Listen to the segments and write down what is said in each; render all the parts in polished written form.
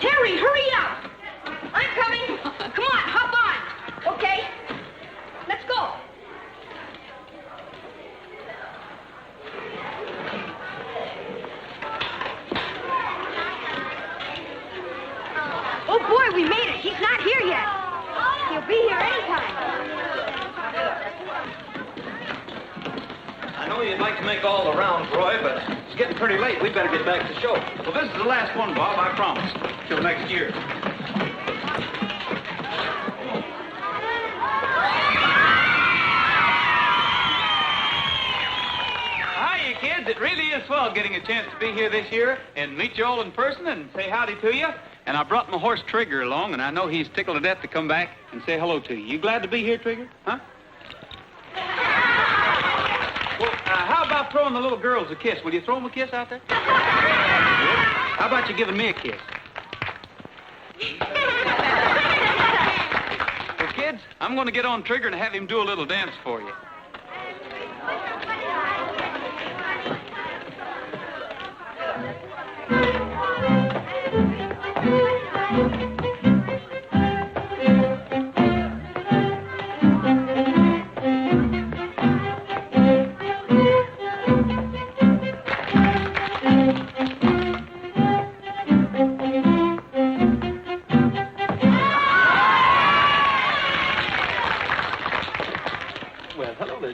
Terry, hurry up! I'm coming. Come on, hop on. Okay, let's go. Oh, boy, we made it. He's not here yet. He'll be here anytime. I know you'd like to make all the rounds, Roy, but it's getting pretty late. We'd better get back to the show. Well, this is the last one, Bob, I promise. Till next year. Hiya, kids. It really is swell getting a chance to be here this year and meet you all in person and say howdy to you. And I brought my horse Trigger along, and I know he's tickled to death to come back and say hello to you. You glad to be here, Trigger? Huh? Well, how about throwing the little girls a kiss? Will you throw them a kiss out there? How about you giving me a kiss? Well, kids, I'm going to get on Trigger and have him do a little dance for you.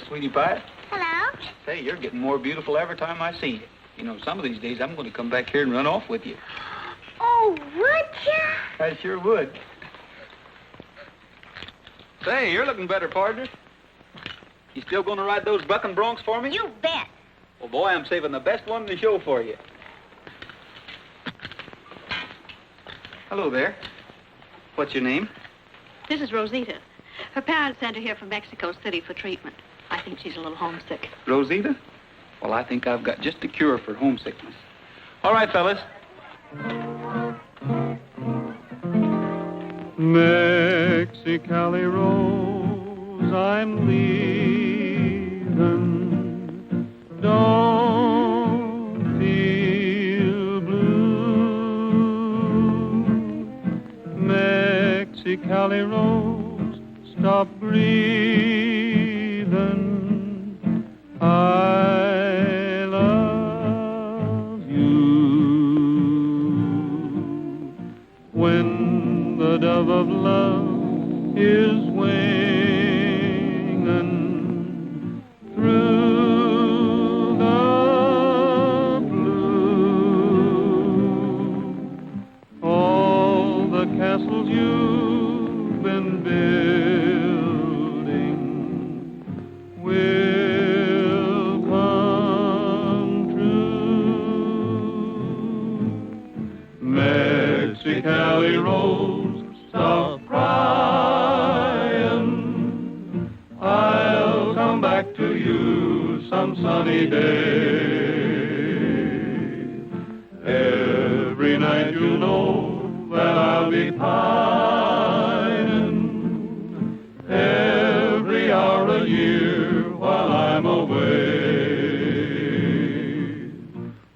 Sweetie pie. Hello. Say, you're getting more beautiful every time I see you. You know, some of these days I'm going to come back here and run off with you. Oh, would you? I sure would. Say, you're looking better, partner. You still going to ride those bucking broncs for me? You bet. Well, boy, I'm saving the best one in the show for you. Hello there. What's your name? This is Rosita. Her parents sent her here from Mexico City for treatment. I think she's a little homesick. Rosita? Well, I think I've got just the cure for homesickness. All right, fellas. Mexicali Rose, I'm leaving. Don't feel blue. Mexicali Rose, stop breathing. I love you. When the dove of love is winging through the blue, all the castles you've been building will come true. Mexicali Rose, stop crying. I'll come back to you some sunny day. Every night you'll know that I'll be pining. Every hour a year while I'm away.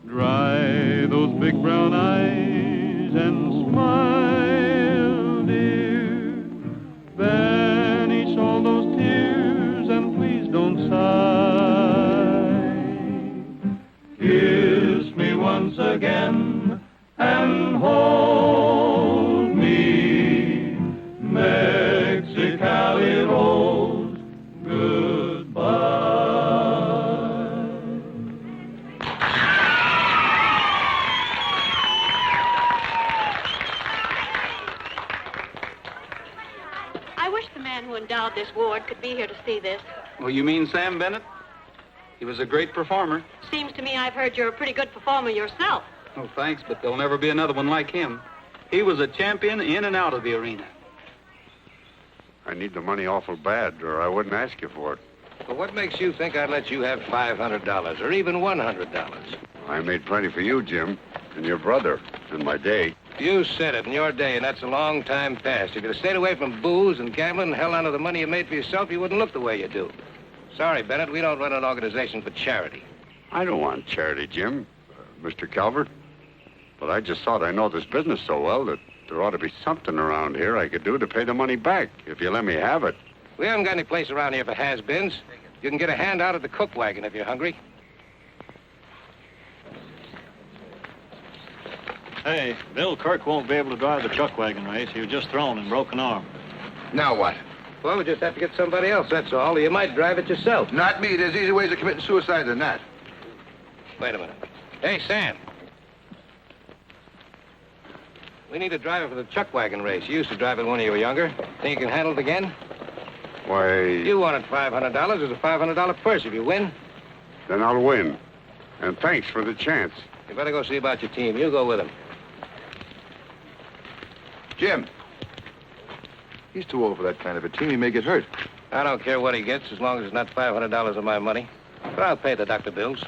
Dry those big brown eyes and smile, dear. Banish all those tears and please don't sigh. Kiss me once again and hold me. Mexicali Rose, goodbye. I wish the man who endowed this ward could be here to see this. Well, you mean Sam Bennett? He was a great performer. Seems to me I've heard you're a pretty good performer yourself. Oh, thanks, but there'll never be another one like him. He was a champion in and out of the arena. I need the money awful bad, or I wouldn't ask you for it. Well, what makes you think I'd let you have $500 or even $100? I made plenty for you, Jim, and your brother, in my day. You said it in your day, and that's a long time past. If you'd have stayed away from booze and gambling and held on to the money you made for yourself, you wouldn't look the way you do. Sorry, Bennett, we don't run an organization for charity. I don't want charity, Jim. Mr. Calvert? But I just thought I know this business so well that there ought to be something around here I could do to pay the money back, if you let me have it. We haven't got any place around here for has-beens. You can get a hand out at the cook wagon if you're hungry. Hey, Bill Kirk won't be able to drive the chuck wagon race. He was just thrown and broke an arm. Now what? Well, we just have to get somebody else, that's all. Or you might drive it yourself. Not me. There's easier ways of committing suicide than that. Wait a minute. Hey, Sam. We need a driver for the chuck wagon race. You used to drive it when you were younger. Think you can handle it again? Why, You wanted $500. There's a $500 purse if you win. then I'll win. And thanks for the chance. You better go see about your team. You go with him. Jim. He's too old for that kind of a team. He may get hurt. I don't care what he gets as long as it's not $500 of my money. But I'll pay the doctor bills.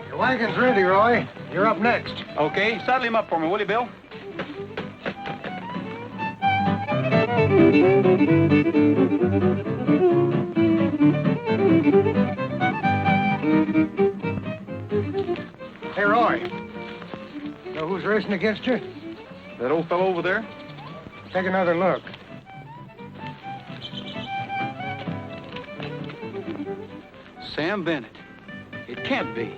Your wagon's ready, Roy. You're up next. Okay, saddle him up for me, will you, Bill? Hey, Roy. Know who's racing against you? That old fellow over there? Take another look. Sam Bennett. It can't be.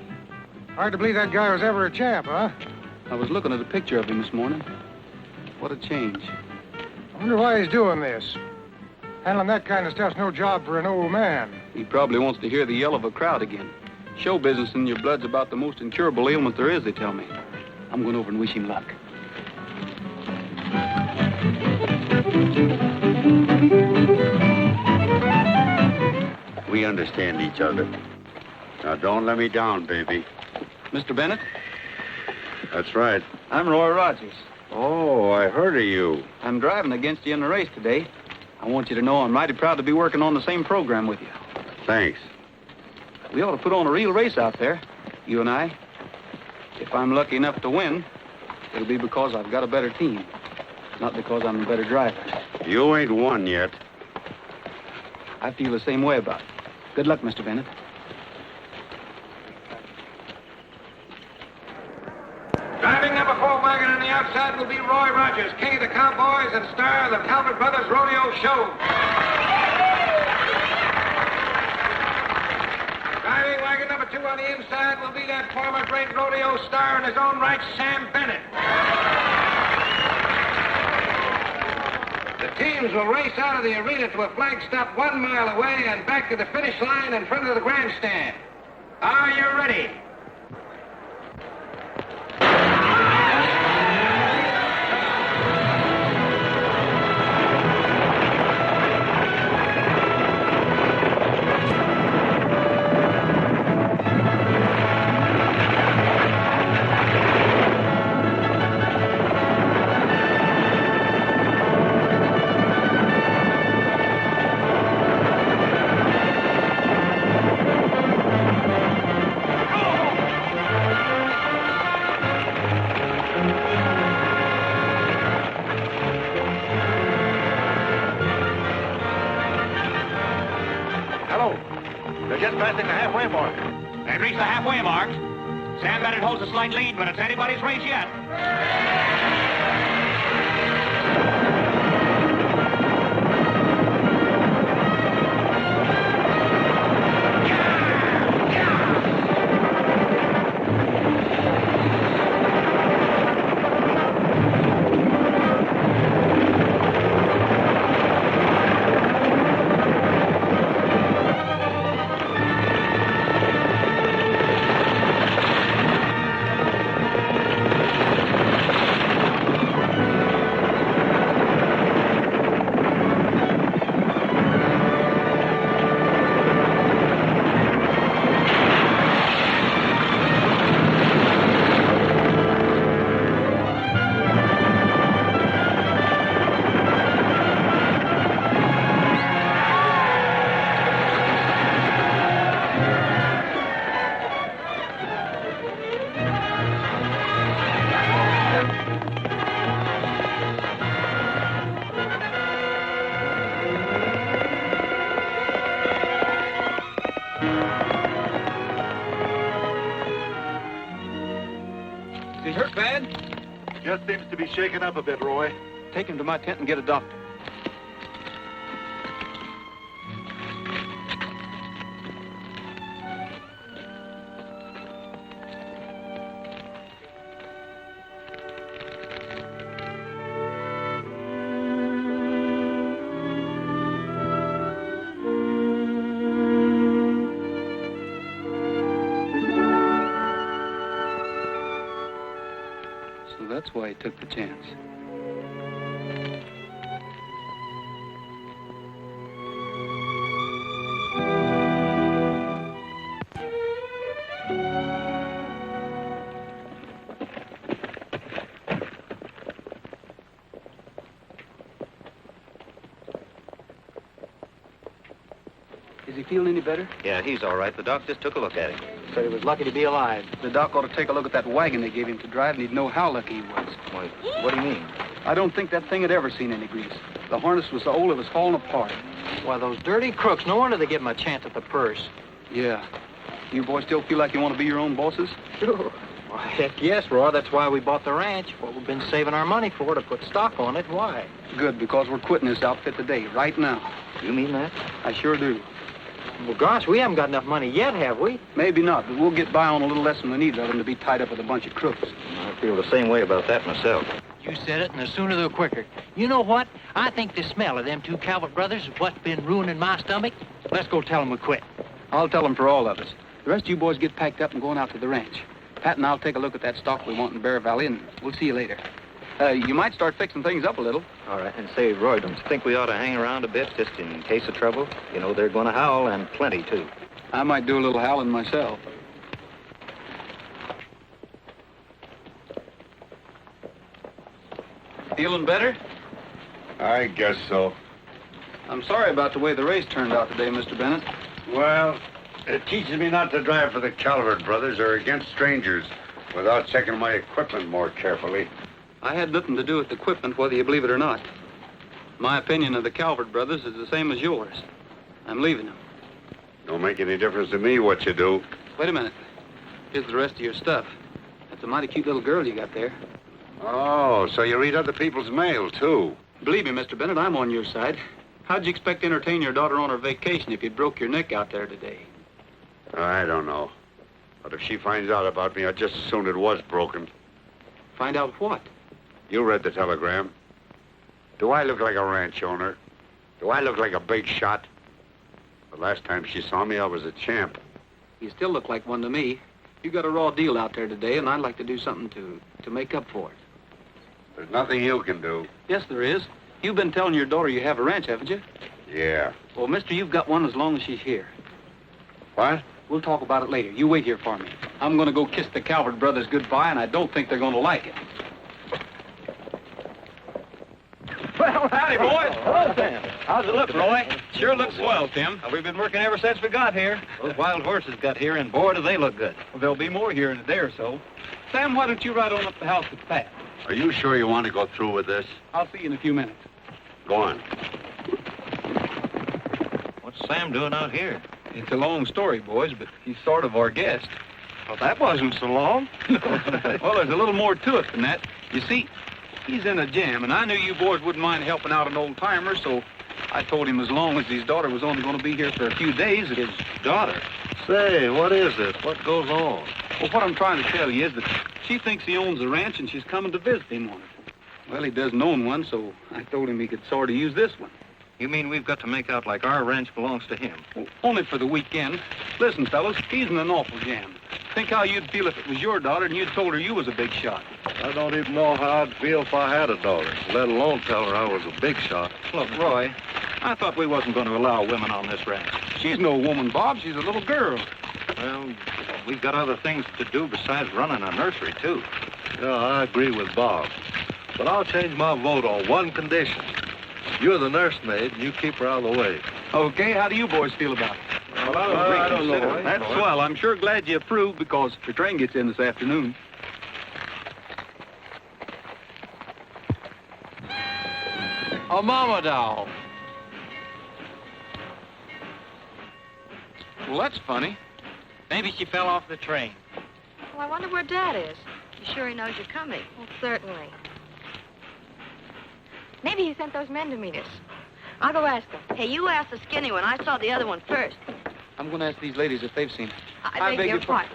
Hard to believe that guy was ever a champ, huh? I was looking at a picture of him this morning. What a change. I wonder why he's doing this. Handling that kind of stuff's no job for an old man. He probably wants to hear the yell of a crowd again. Show business in your blood's about the most incurable ailment there is, they tell me. I'm going over and wish him luck. We understand each other. Now, don't let me down, baby. Mr. Bennett, That's right. I'm Roy Rogers. Oh, I heard of you. I'm driving against you in the race today. I want you to know I'm mighty proud to be working on the same program with you. Thanks. We ought to put on a real race out there, you and I. If I'm lucky enough to win, it'll be because I've got a better team, not because I'm a better driver. You ain't won yet. I feel the same way about it. Good luck, Mr. Bennett. Driving number 4 wagon on the outside will be Roy Rogers, king of the cowboys and star of the Talbot Brothers Rodeo Show. Driving wagon number 2 on the inside will be that former great rodeo star in his own right, Sam Bennett. The teams will race out of the arena to a flag stop 1 mile away and back to the finish line in front of the grandstand. Are you ready? They've reached the halfway mark. Sam Bennett holds a slight lead, but it's anybody's race yet. Just seems to be shaken up a bit, Roy. Take him to my tent and get a doctor. So that's why he took the chance. Is he feeling any better? Yeah, he's all right. The doc just took a look at him. Said he was lucky to be alive. The doc ought to take a look at that wagon they gave him to drive, and he'd know how lucky he was. Why, what do you mean? I don't think that thing had ever seen any grease. The harness was so old it was falling apart. Why, those dirty crooks, no wonder they give him a chance at the purse. Yeah. You boys still feel like you want to be your own bosses? Sure. Why, heck yes, Roy. That's why we bought the ranch. What we've been saving our money for, to put stock on it. Why? Good, because we're quitting this outfit today, right now. You mean that? I sure do. Well, gosh, we haven't got enough money yet, have we? Maybe not, but we'll get by on a little less than we need rather than to be tied up with a bunch of crooks. I feel the same way about that myself. You said it, and the sooner the quicker. You know what? I think the smell of them two Calvert brothers is what's been ruining my stomach. Let's go tell them we quit. I'll tell them for all of us. The rest of you boys get packed up and going out to the ranch. Pat and I'll take a look at that stock we want in Bear Valley, and we'll see you later. You might start fixing things up a little. All right. And say, Roy, don't you think we ought to hang around a bit just in case of trouble? You know, they're going to howl, and plenty, too. I might do a little howling myself. Feeling better? I guess so. I'm sorry about the way the race turned out today, Mr. Bennett. Well, it teaches me not to drive for the Calvert brothers or against strangers without checking my equipment more carefully. I had nothing to do with the equipment, whether you believe it or not. My opinion of the Calvert brothers is the same as yours. I'm leaving them. Don't make any difference to me what you do. Wait a minute. Here's the rest of your stuff. That's a mighty cute little girl you got there. Oh, so you read other people's mail, too. Believe me, Mr. Bennett, I'm on your side. How'd you expect to entertain your daughter on her vacation if you broke your neck out there today? I don't know. But if she finds out about me, I'd just as soon it was broken. Find out what? You read the telegram. Do I look like a ranch owner? Do I look like a big shot? The last time she saw me, I was a champ. You still look like one to me. You got a raw deal out there today, and I'd like to do something to make up for it. There's nothing you can do. Yes, there is. You've been telling your daughter you have a ranch, haven't you? Yeah. Well, mister, you've got one as long as she's here. What? We'll talk about it later. You wait here for me. I'm going to go kiss the Calvert brothers goodbye, and I don't think they're going to like it. Well, howdy, boys. Hello, Sam. How's it look, Roy? Sure looks swell, Tim. We've been working ever since we got here. Those wild horses got here, and boy, do they look good. Well, there'll be more here in a day or so. Sam, why don't you ride on up the house with Pat? Are you sure you want to go through with this? I'll see you in a few minutes. Go on. What's Sam doing out here? It's a long story, boys, but he's sort of our guest. Well, that wasn't so long. Well, there's a little more to it than that. You see, he's in a jam, and I knew you boys wouldn't mind helping out an old-timer, so I told him as long as his daughter was only going to be here for a few days, that his daughter... Say, what is this? What goes on? Well, what I'm trying to tell you is that she thinks he owns a ranch, and she's coming to visit him on it. Well, he doesn't own one, so I told him he could sort of use this one. You mean we've got to make out like our ranch belongs to him? Well, only for the weekend. Listen, fellas, he's in an awful jam. Think how you'd feel if it was your daughter and you'd told her you was a big shot. I don't even know how I'd feel if I had a daughter, let alone tell her I was a big shot. Look, Roy, I thought we wasn't going to allow women on this ranch. She's no woman, Bob. She's a little girl. Well, we've got other things to do besides running a nursery, too. Yeah, I agree with Bob. But I'll change my vote on one condition. You're the nursemaid, and you keep her out of the way. Okay, how do you boys feel about it? Well, I don't know. That's swell. I'm sure glad you approved because the train gets in this afternoon. A mama doll. Well, that's funny. Maybe she fell off the train. Well, I wonder where Dad is. You sure he knows you're coming? Well, certainly. Maybe he sent those men to meet us. I'll go ask them. Hey, you asked the skinny one. I saw the other one first. I'm going to ask these ladies if they've seen him. I beg your pardon.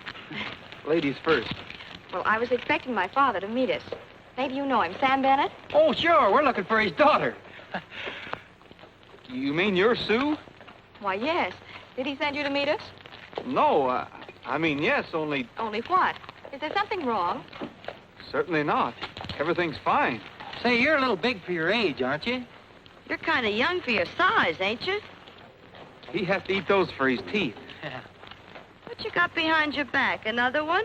Ladies first. Well, I was expecting my father to meet us. Maybe you know him, Sam Bennett? Oh, sure. We're looking for his daughter. You mean you're Sue? Why, yes. Did he send you to meet us? No, I mean, yes, only... Only what? Is there something wrong? Certainly not. Everything's fine. Say, you're a little big for your age, aren't you? You're kind of young for your size, ain't you? He has to eat those for his teeth. What you got behind your back? Another one?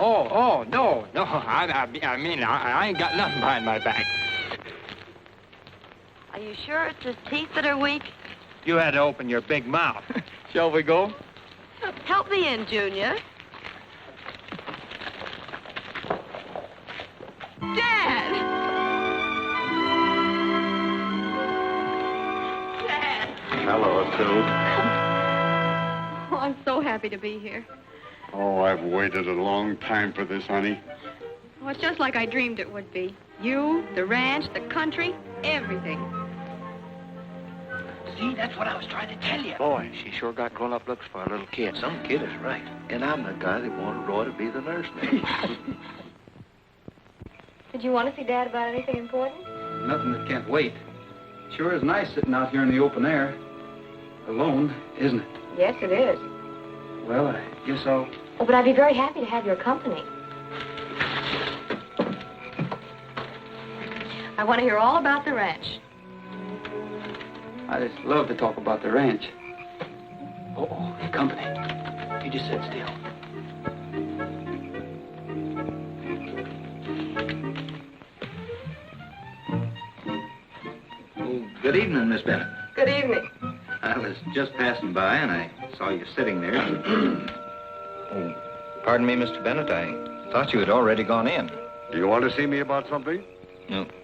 Oh, no. I mean, I ain't got nothing behind my back. Are you sure it's his teeth that are weak? You had to open your big mouth. Shall we go? Help me in, Junior. Dad! Dad! Hello, Sue. Oh, I'm so happy to be here. Oh, I've waited a long time for this, honey. Oh, it's just like I dreamed it would be. You, the ranch, the country, everything. See, that's what I was trying to tell you. Boy, she sure got grown-up looks for a little kid. Some kid is right. And I'm the guy that wanted Roy to be the nursemaid. Did you want to see Dad about anything important? Nothing that can't wait. Sure is nice sitting out here in the open air. Alone, isn't it? Yes, it is. Well, I guess I'll... Oh, but I'd be very happy to have your company. I want to hear all about the ranch. I just love to talk about the ranch. Oh, company. You just sit still. Oh, good evening, Miss Bennett. Good evening. I was just passing by, and I saw you sitting there. Oh, pardon me, Mr. Bennett. I thought you had already gone in. Do you want to see me about something?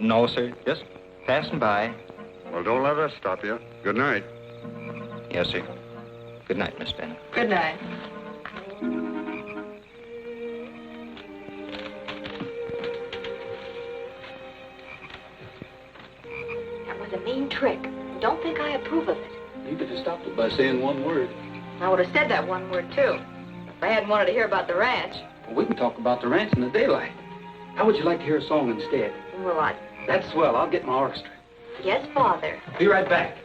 No, sir. Just passing by. Well, don't let us stop you. Good night. Yes, sir. Good night, Miss Bennett. Good night. That was a mean trick. Don't think I approve of it. You could have stopped it by saying one word. I would have said that one word, too. If I hadn't wanted to hear about the ranch. Well, we can talk about the ranch in the daylight. How would you like to hear a song instead? Well, That's swell. I'll get my orchestra. yes, Father. Be right back.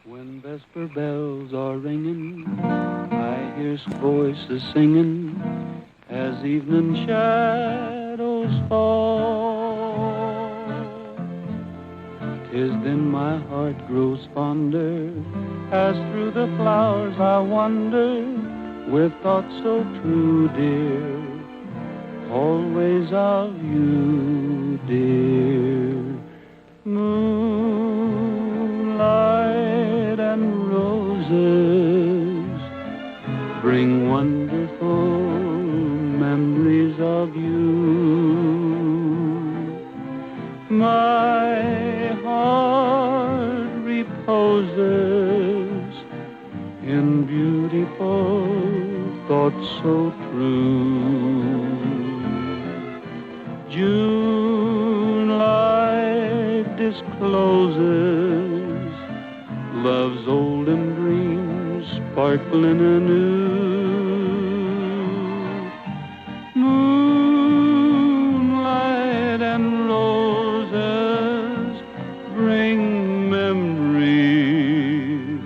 When vesper bells are ringing, I hear voices singing as evening shadows fall. 'Tis then my heart grows fonder, as through the flowers I wander, with thoughts so true, dear, always of you, dear. Moonlight and roses bring wonderful memories of you. My heart reposes in beautiful thoughts so true. June light discloses love's olden dreams sparkling anew. Moonlight and roses bring memories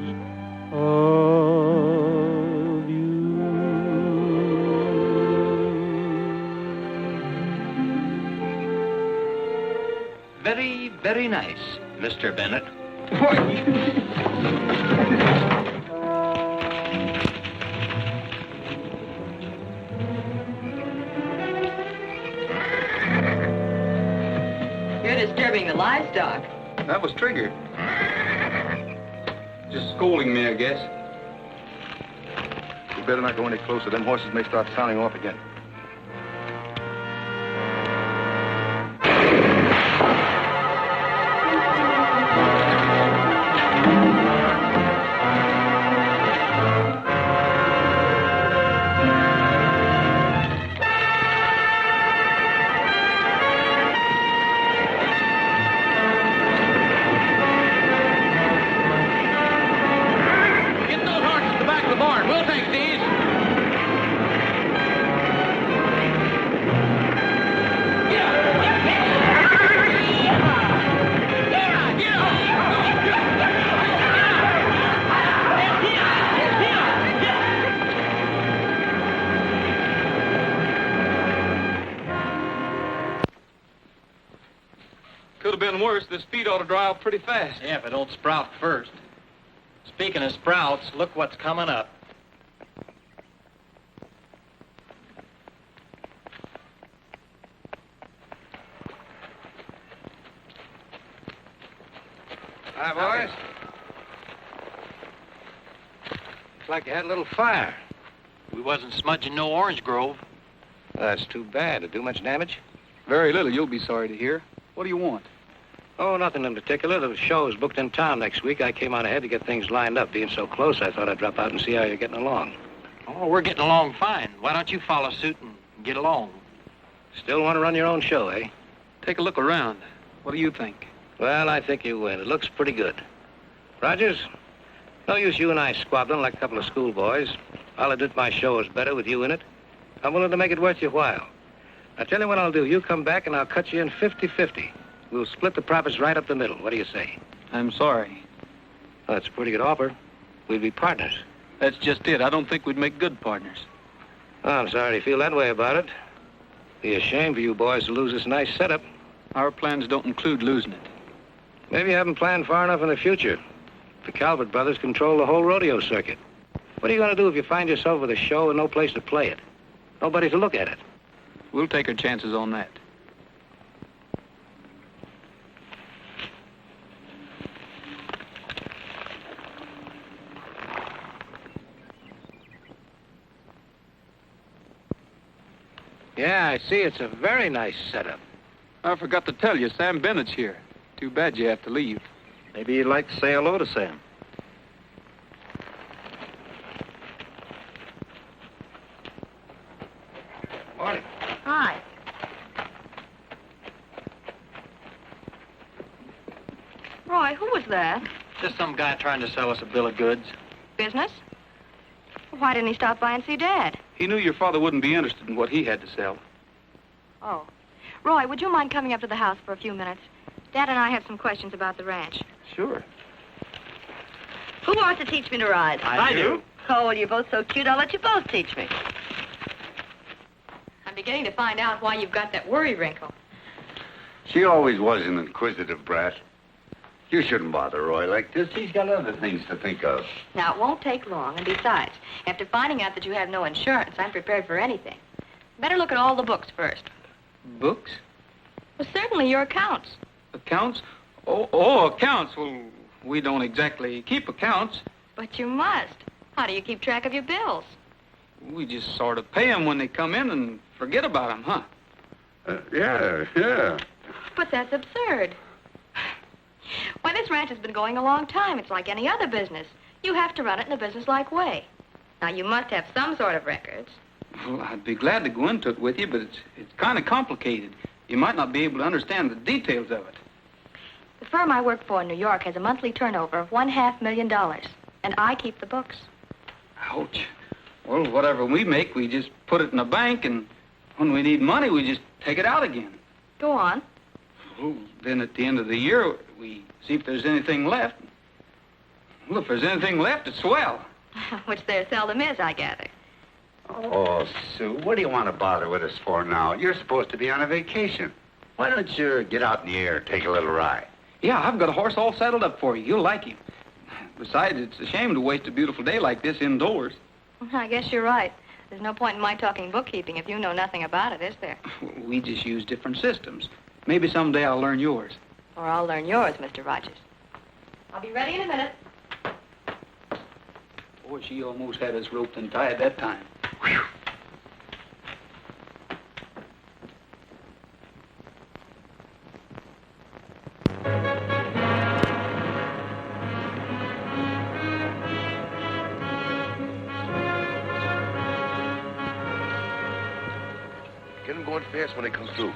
of you. Very, very nice, Mr. Bennett. You're disturbing the livestock. That was Trigger. Just scolding me, I guess. You better not go any closer. Them horses may start sounding off again. horse, this feed ought to dry out pretty fast. Yeah, if it don't sprout first. Speaking of sprouts, look what's coming up. Hi, boys. Looks like you had a little fire. We wasn't smudging no orange grove. That's too bad. Did it do much damage? Very little, you'll be sorry to hear. What do you want? Oh, nothing in particular. The show is booked in town next week. I came out ahead to get things lined up. Being so close, I thought I'd drop out and see how you're getting along. Oh, we're getting along fine. Why don't you follow suit and get along? Still want to run your own show, eh? Take a look around. What do you think? Well, I think you win. It looks pretty good. Rogers, no use you and I squabbling like a couple of schoolboys. I'll admit my show is better with you in it. I'm willing to make it worth your while. I'll tell you what I'll do. You come back and I'll cut you in 50-50. We'll split the profits right up the middle. What do you say? I'm sorry. Well, that's a pretty good offer. We'd be partners. That's just it. I don't think we'd make good partners. Oh, I'm sorry you feel that way about it. Be a shame for you boys to lose this nice setup. Our plans don't include losing it. Maybe you haven't planned far enough in the future. The Calvert brothers control the whole rodeo circuit. What are you going to do if you find yourself with a show and no place to play it? Nobody to look at it. We'll take our chances on that. Yeah, I see. It's a very nice setup. I forgot to tell you, Sam Bennett's here. Too bad you have to leave. Maybe you'd like to say hello to Sam. Morning. Hi. Roy, who was that? Just some guy trying to sell us a bill of goods. Business? Why didn't he stop by and see Dad? He knew your father wouldn't be interested in what he had to sell. Oh. Roy, would you mind coming up to the house for a few minutes? Dad and I have some questions about the ranch. Sure. Who wants to teach me to ride? I do. Oh, well, you're both so cute, I'll let you both teach me. I'm beginning to find out why you've got that worry wrinkle. She always was an inquisitive brat. You shouldn't bother Roy like this. He's got other things to think of. Now, it won't take long, and besides, after finding out that you have no insurance, I'm prepared for anything. Better look at all the books first. Books? Well, certainly your accounts. Accounts? Oh, accounts. Well, we don't exactly keep accounts. But you must. How do you keep track of your bills? We just sort of pay them when they come in and forget about them, huh? Yeah. But that's absurd. Why, this ranch has been going a long time. It's like any other business. You have to run it in a business-like way. Now, you must have some sort of records. Well, I'd be glad to go into it with you, but it's kind of complicated. You might not be able to understand the details of it. The firm I work for in New York has a monthly turnover of $500,000, and I keep the books. Ouch. Well, whatever we make, we just put it in a bank, and when we need money, we just take it out again. Go on. Well, then at the end of the year, we see if there's anything left. Well, if there's anything left, it's swell. Which there seldom is, I gather. Oh, Sue, what do you want to bother with us for now? You're supposed to be on a vacation. Why don't you get out in the air, take a little ride? Yeah, I've got a horse all saddled up for you. You'll like him. Besides, it's a shame to waste a beautiful day like this indoors. I guess you're right. There's no point in my talking bookkeeping if you know nothing about it, is there? We just use different systems. Maybe someday I'll learn yours. Or I'll learn yours, Mr. Rogers. I'll be ready in a minute. Boy, she almost had us roped and tied that time. Whew. Get him going fast when they come through.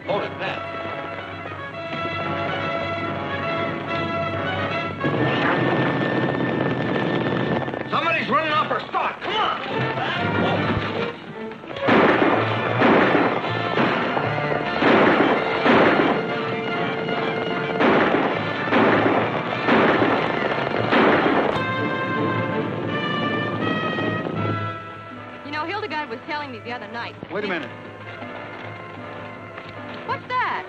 Hold it, Pat. Somebody's running off our stock. Come on! night. Wait a minute. What's that?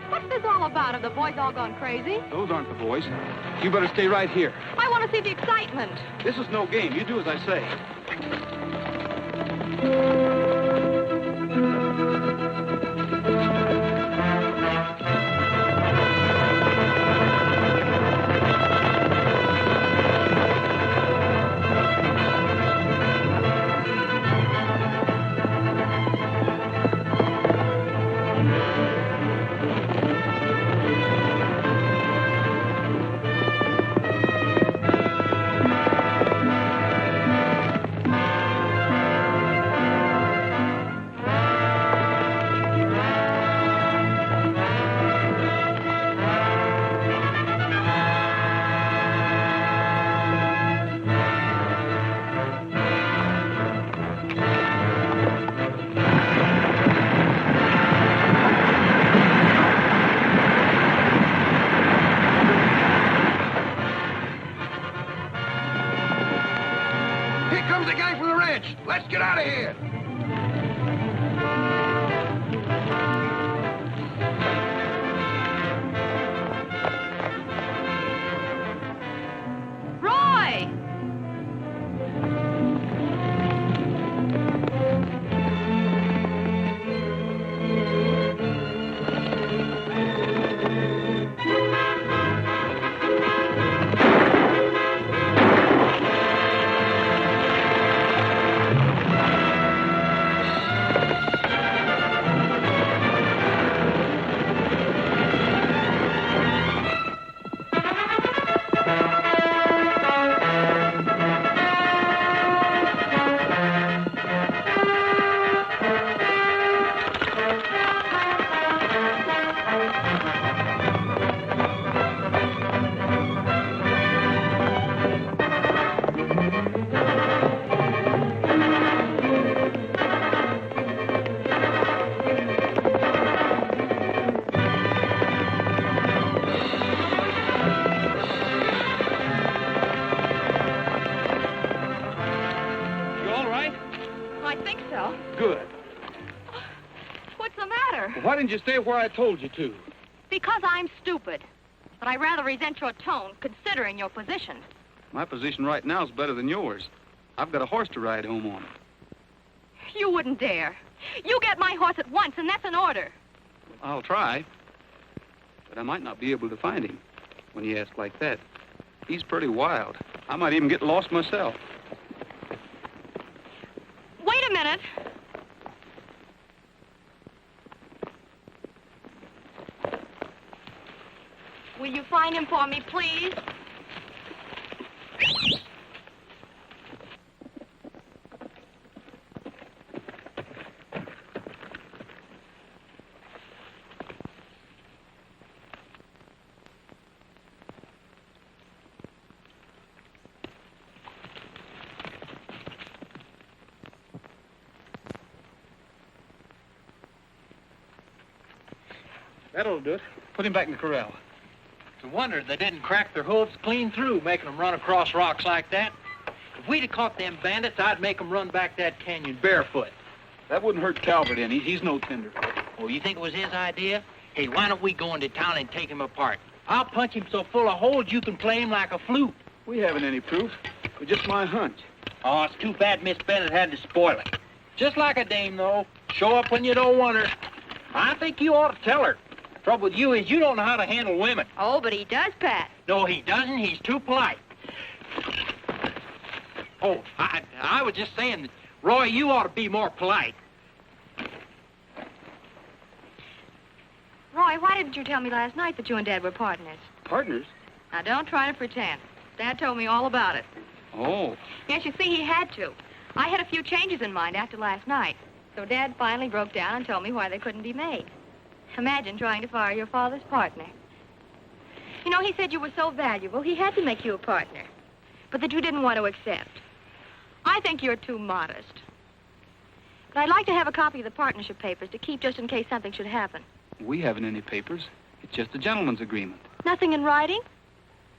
What's this all about? Have the boys all gone crazy? Those aren't the boys. You better stay right here. I want to see the excitement. This is no game. You do as I say. Let's get out of here. Roy! Good. What's the matter? Well, why didn't you stay where I told you to? Because I'm stupid. But I rather resent your tone, considering your position. My position right now is better than yours. I've got a horse to ride home on. You wouldn't dare. You get my horse at once, and that's an order. I'll try. But I might not be able to find him when you ask like that. He's pretty wild. I might even get lost myself. Wait a minute. Will you find him for me, please? That'll do it. Put him back in the corral. It's a wonder they didn't crack their hooves clean through, making them run across rocks like that. If we'd have caught them bandits, I'd make them run back that canyon barefoot. That wouldn't hurt Calvert any. He's no tenderfoot. Oh, you think it was his idea? Hey, why don't we go into town and take him apart? I'll punch him so full of holes you can play him like a flute. We haven't any proof. It's just my hunch. Oh, it's too bad Miss Bennett had to spoil it. Just like a dame, though. Show up when you don't want her. I think you ought to tell her. Trouble with you is you don't know how to handle women. Oh, but he does, Pat. No, he doesn't. He's too polite. Oh, I was just saying, Roy, you ought to be more polite. Roy, why didn't you tell me last night that you and Dad were partners? Partners? Now, don't try to pretend. Dad told me all about it. Oh. Yes, you see, he had to. I had a few changes in mind after last night. So Dad finally broke down and told me why they couldn't be made. Imagine trying to fire your father's partner. You know, he said you were so valuable, he had to make you a partner. But that you didn't want to accept. I think you're too modest. But I'd like to have a copy of the partnership papers to keep just in case something should happen. We haven't any papers. It's just a gentleman's agreement. Nothing in writing?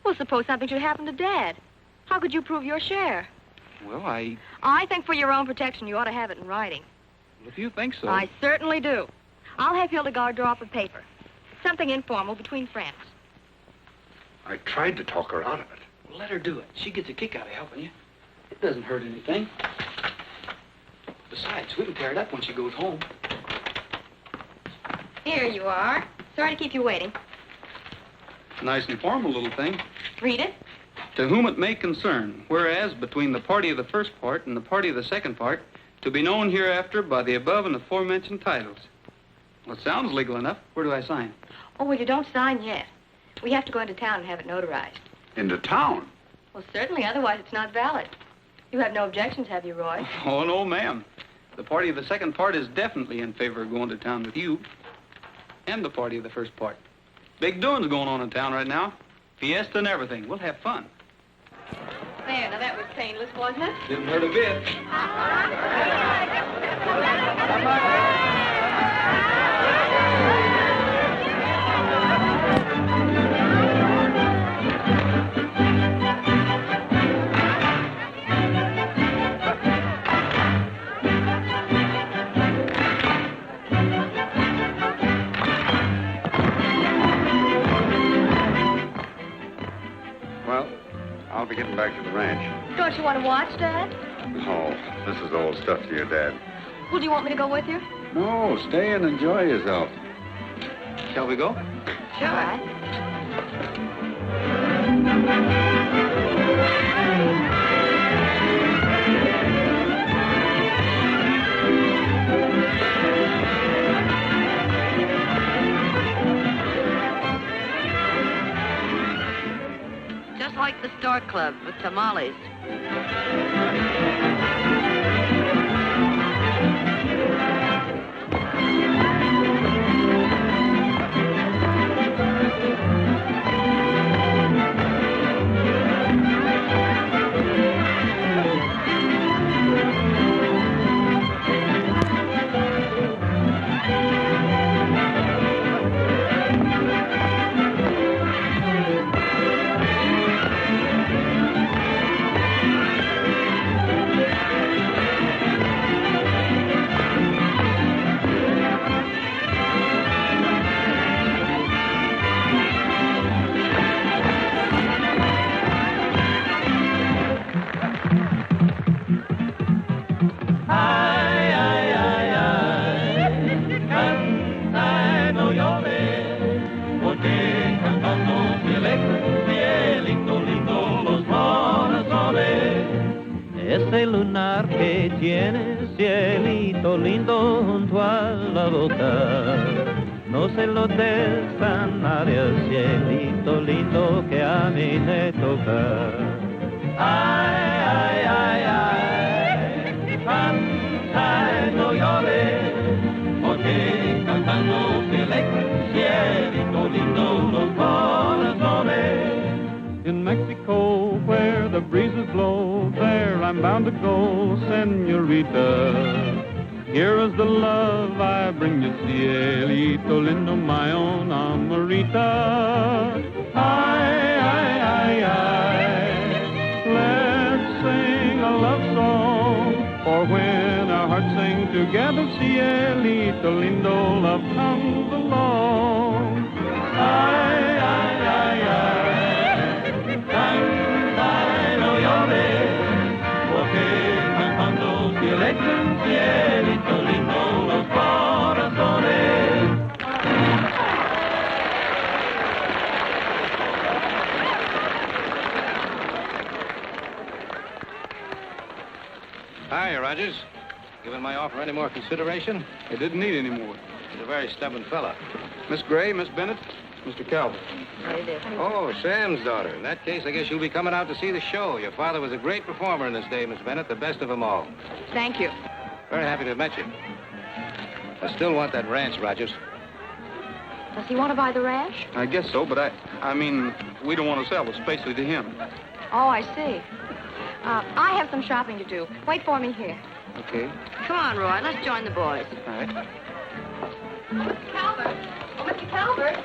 Well, suppose something should happen to Dad. How could you prove your share? Well, I... I think for your own protection, you ought to have it in writing. Well, if you think so... I certainly do. I'll have Hildegard draw up a paper. Something informal between friends. I tried to talk her out of it. Well, let her do it. She gets a kick out of helping you. It doesn't hurt anything. Besides, we can tear it up when she goes home. Here you are. Sorry to keep you waiting. Nice and formal little thing. Read it. To whom it may concern, whereas between the party of the first part and the party of the second part, to be known hereafter by the above and aforementioned titles. Well, it sounds legal enough. Where do I sign? Oh, well, you don't sign yet. We have to go into town and have it notarized. Into town? Well, certainly, otherwise it's not valid. You have no objections, have you, Roy? Oh, no, ma'am. The party of the second part is definitely in favor of going to town with you. And the party of the first part. Big doings going on in town right now. Fiesta and everything. We'll have fun. There, now that was painless, wasn't it? Didn't hurt a bit. Well, I'll be getting back to the ranch. Don't you want to watch, Dad? Oh, this is old stuff to your dad. Well, do you want me to go with you? No, stay and enjoy yourself. Shall we go? Sure. All right. Just like the Stork Club with tamales. Ese lunar que tiene, cielito lindo junto a la boca, no se lo des a nadie, cielito lindo que a mí me toca. Ay, ay, ay, ay, canta y no llores, porque cantando se le cielito lindo los corazones. In Mexico, where the breezes blow, there I'm bound to go, senorita. Here is the love I bring you, cielito lindo, my own amorita. Ay, ay, ay, ay, let's sing a love song, for when our hearts sing together, cielito lindo, love comes along. Ay, ay, ay, ay. Canta y no llores, porque cantando se alegran, cielito lindo los corazones. Hiya, Rogers. Giving my offer any more consideration? I didn't need any more. He's a very stubborn fella. Miss Gray, Miss Bennett, Mr. Calvert. Oh, Sam's daughter. In that case, I guess you'll be coming out to see the show. Your father was a great performer in this day, Miss Bennett, the best of them all. Thank you. Very happy to have met you. I still want that ranch, Rogers. Does he want to buy the ranch? I guess so, but I mean, we don't want to sell, especially to him. Oh, I see. I have some shopping to do. Wait for me here. Okay. Come on, Roy. Let's join the boys. All right. Mr. Calvert. Oh, Mr. Calvert.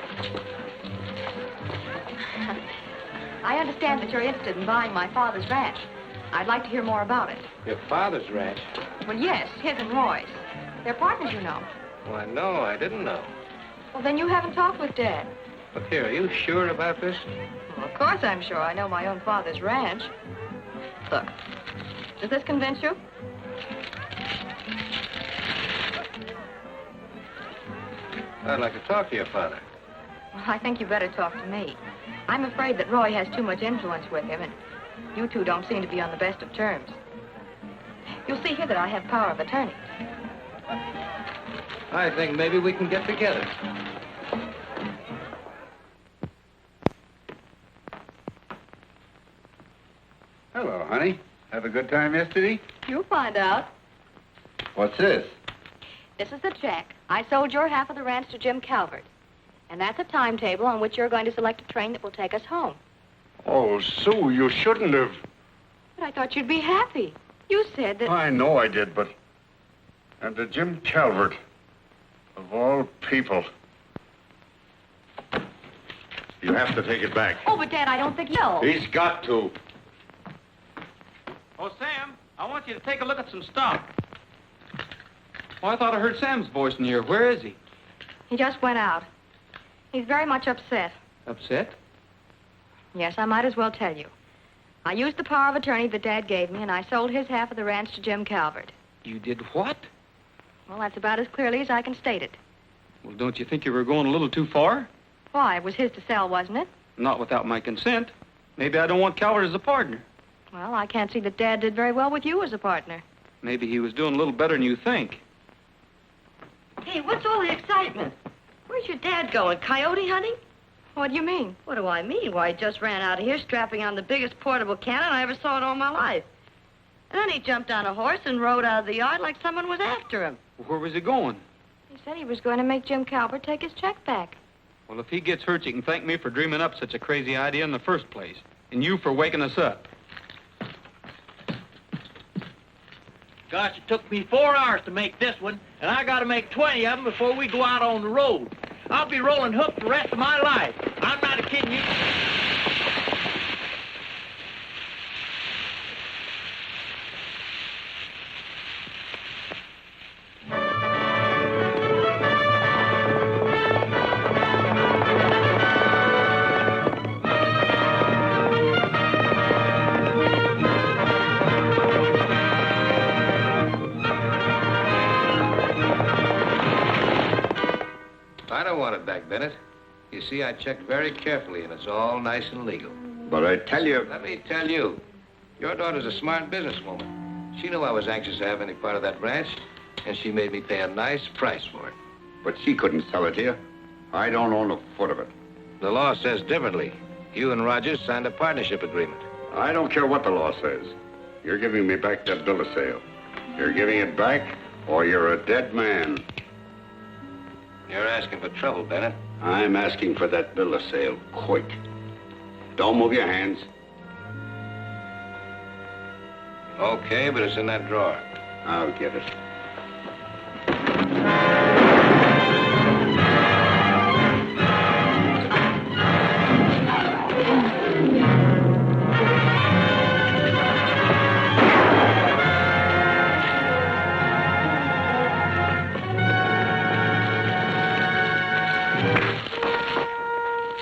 I understand that you're interested in buying my father's ranch. I'd like to hear more about it. Your father's ranch? Well, yes, his and Roy's. They're partners, you know. Why, no, I didn't know. Well, then you haven't talked with Dad. Look here, are you sure about this? Well, of course I'm sure. I know my own father's ranch. Look, does this convince you? I'd like to talk to your father. Well, I think you better talk to me. I'm afraid that Roy has too much influence with him, and you two don't seem to be on the best of terms. You'll see here that I have power of attorney. I think maybe we can get together. Hello, honey. Have a good time yesterday? You'll find out. What's this? This is the check. I sold your half of the ranch to Jim Calvert. And that's a timetable on which you're going to select a train that will take us home. Oh, Sue, you shouldn't have. But I thought you'd be happy. You said that... I know I did, but... And to Jim Calvert, of all people. You have to take it back. Oh, but Dad, I don't think you'll. He's got to. Oh, Sam, I want you to take a look at some stock. Oh, I thought I heard Sam's voice in here. Where is he? He just went out. He's very much upset. Upset? Yes, I might as well tell you. I used the power of attorney that Dad gave me, and I sold his half of the ranch to Jim Calvert. You did what? Well, that's about as clearly as I can state it. Well, don't you think you were going a little too far? Why? It was his to sell, wasn't it? Not without my consent. Maybe I don't want Calvert as a partner. Well, I can't see that Dad did very well with you as a partner. Maybe he was doing a little better than you think. Hey, what's all the excitement? Where's your dad going, coyote hunting? What do you mean? What do I mean? Why, he just ran out of here strapping on the biggest portable cannon I ever saw in all my life. And then he jumped on a horse and rode out of the yard like someone was after him. Where was he going? He said he was going to make Jim Calvert take his check back. Well, if he gets hurt, you can thank me for dreaming up such a crazy idea in the first place. And you for waking us up. Gosh, it took me 4 hours to make this one, and I gotta make 20 of them before we go out on the road. I'll be rolling hook the rest of my life. I'm not kidding you. I don't want it back, Bennett. You see, I checked very carefully, and it's all nice and legal. But I tell you... Let me tell you, your daughter's a smart businesswoman. She knew I was anxious to have any part of that ranch, and she made me pay a nice price for it. But she couldn't sell it here. I don't own a foot of it. The law says differently. You and Rogers signed a partnership agreement. I don't care what the law says. You're giving me back that bill of sale. You're giving it back, or you're a dead man. You're asking for trouble, Bennett. I'm asking for that bill of sale, quick. Don't move your hands. Okay, but it's in that drawer. I'll get it.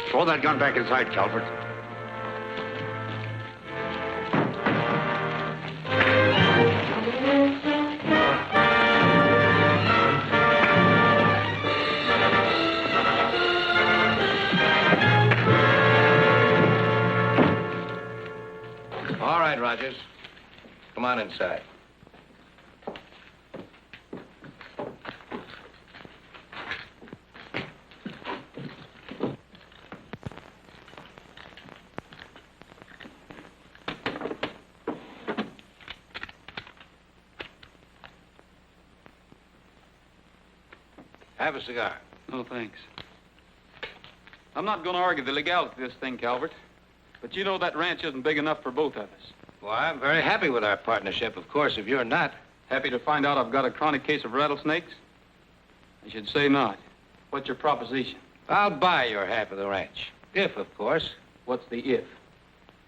Throw that gun back inside, Calvert. All right, Rogers. Come on inside. Have a cigar. No, thanks. I'm not going to argue the legality of this thing, Calvert. But you know that ranch isn't big enough for both of us. Well, I'm very happy with our partnership, of course, if you're not. Happy to find out I've got a chronic case of rattlesnakes? I should say not. What's your proposition? I'll buy your half of the ranch. If, of course. What's the if?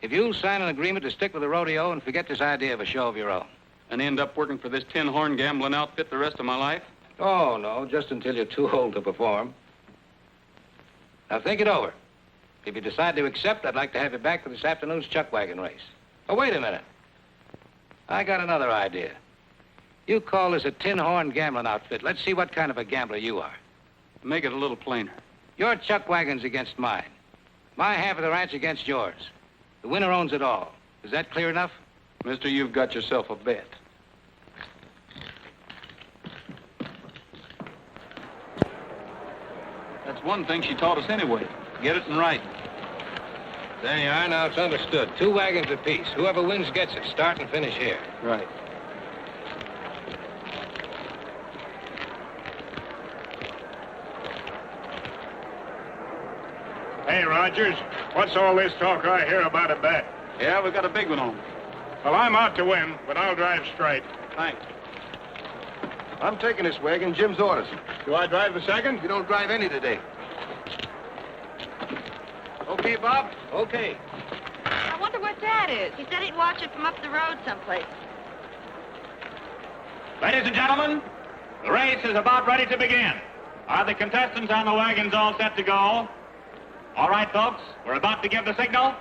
If you'll sign an agreement to stick with the rodeo and forget this idea of a show of your own. And end up working for this tin-horn gambling outfit the rest of my life? Oh, no, just until you're too old to perform. Now, think it over. If you decide to accept, I'd like to have you back for this afternoon's chuck wagon race. Oh, wait a minute. I got another idea. You call this a tin-horn gambling outfit. Let's see what kind of a gambler you are. Make it a little plainer. Your chuck wagon's against mine. My half of the ranch against yours. The winner owns it all. Is that clear enough? Mister, you've got yourself a bet. That's one thing she taught us anyway. Get it in writing. There you are. Now it's understood. 2 wagons apiece. Whoever wins gets it. Start and finish here. Right. Hey, Rogers, what's all this talk I hear about a bet? Yeah, we've got a big one on. Well, I'm out to win, but I'll drive straight. Thanks. I'm taking this wagon. Jim's orders. Do I drive the second? You don't drive any today. Okay, Bob? Okay. I wonder what Dad is. He said he'd watch it from up the road someplace. Ladies and gentlemen, the race is about ready to begin. Are the contestants on the wagons all set to go? All right, folks, we're about to give the signal.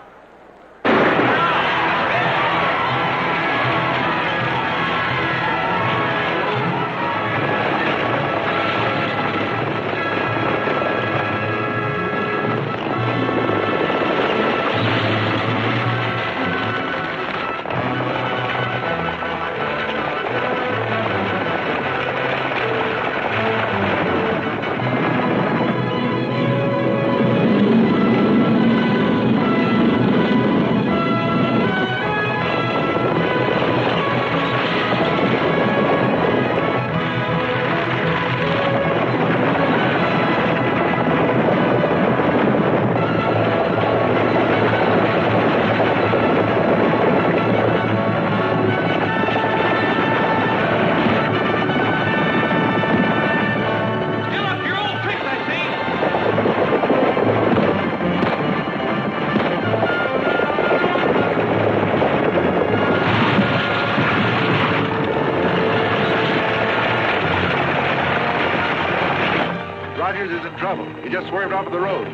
Rogers is in trouble. He just swerved off of the road.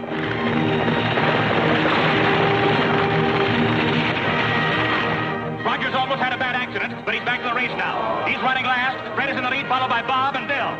Rogers almost had a bad accident, but he's back in the race now. He's running last. Fred is in the lead, followed by Bob and Bill.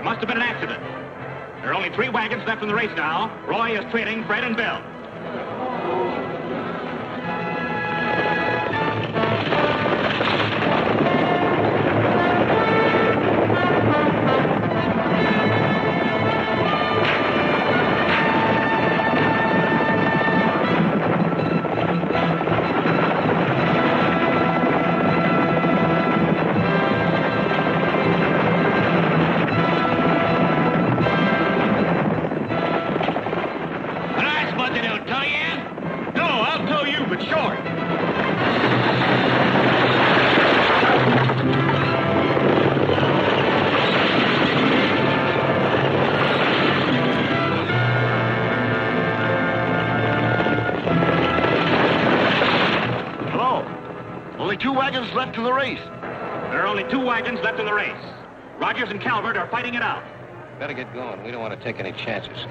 Must have been an accident. There are only 3 wagons left in the race now. Roy is trailing Fred and Bill. Only 2 wagons left in the race. There are only 2 wagons left in the race. Rogers and Calvert are fighting it out. Better get going. We don't want to take any chances.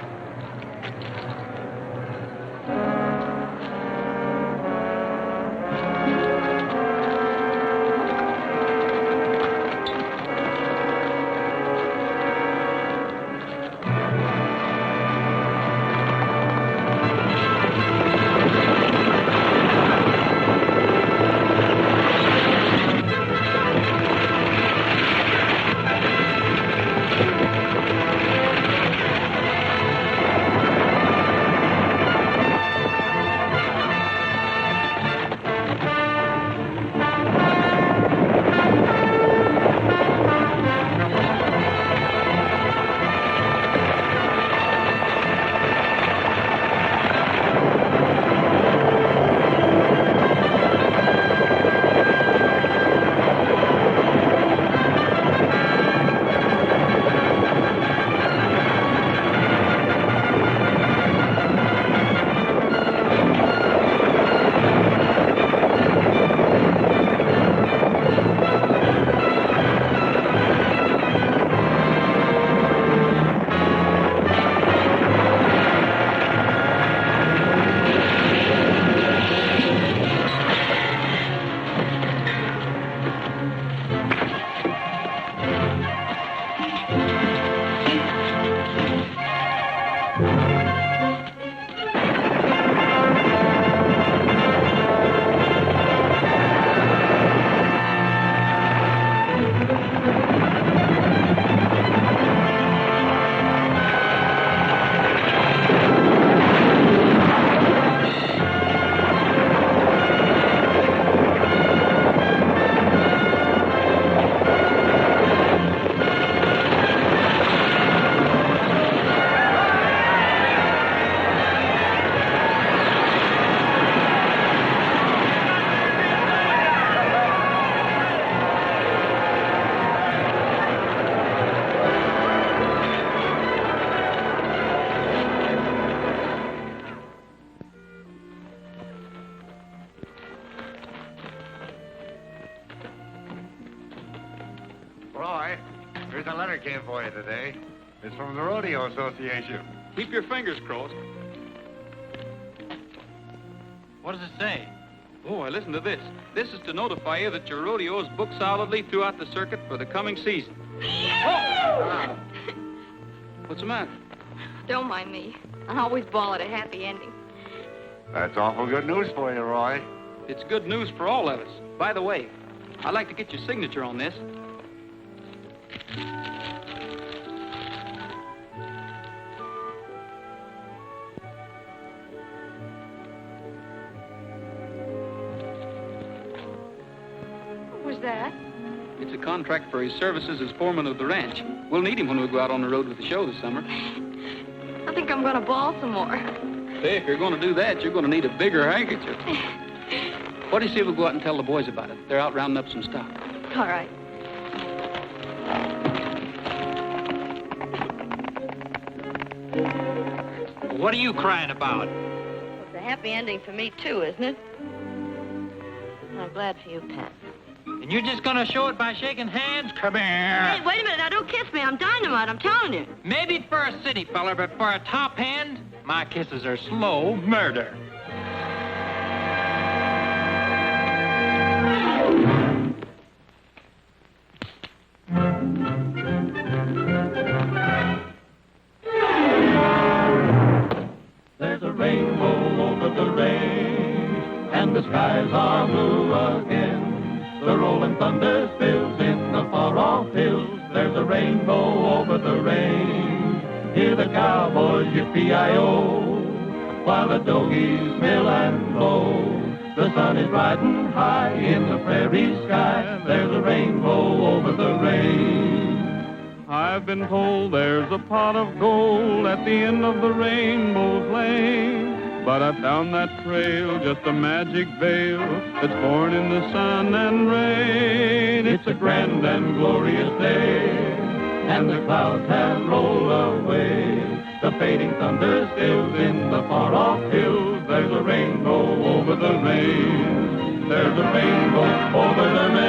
Roy, here's a letter came for you today. It's from the Rodeo Association. Keep your fingers crossed. What does it say? Oh, listen to this. This is to notify you that your rodeo is booked solidly throughout the circuit for the coming season. Oh! What's the matter? Don't mind me. I always bawl at a happy ending. That's awful good news for you, Roy. It's good news for all of us. By the way, I'd like to get your signature on this. What was that? It's a contract for his services as foreman of the ranch. We'll need him when we go out on the road with the show this summer. I think I'm going to bawl some more. Say, if you're going to do that, you're going to need a bigger handkerchief. What do you say we'll go out and tell the boys about it? They're out rounding up some stock. All right. What are you crying about? Well, it's a happy ending for me, too, isn't it? I'm glad for you, Pat. And you're just gonna show it by shaking hands? Come here. Hey, wait a minute. Now, don't kiss me. I'm dynamite. I'm telling you. Maybe for a city feller, but for a top hand, my kisses are slow murder. There's a rainbow over the range, and the skies are blue again. The rolling thunder spills in the far-off hills. There's a rainbow over the range. Hear the cowboys yippee-yi-o, while the doggies mill and blow. The sun is riding high in the prairie sky. There's a rainbow over the range. I've been told there's a pot of gold at the end of the rainbow's lane. But I found that trail just a magic veil that's born in the sun and rain. It's a grand and glorious day, and the clouds have rolled away. The fading thunder stills in the far-off hills. There's a rainbow over the range. There's a rainbow over the rainbow.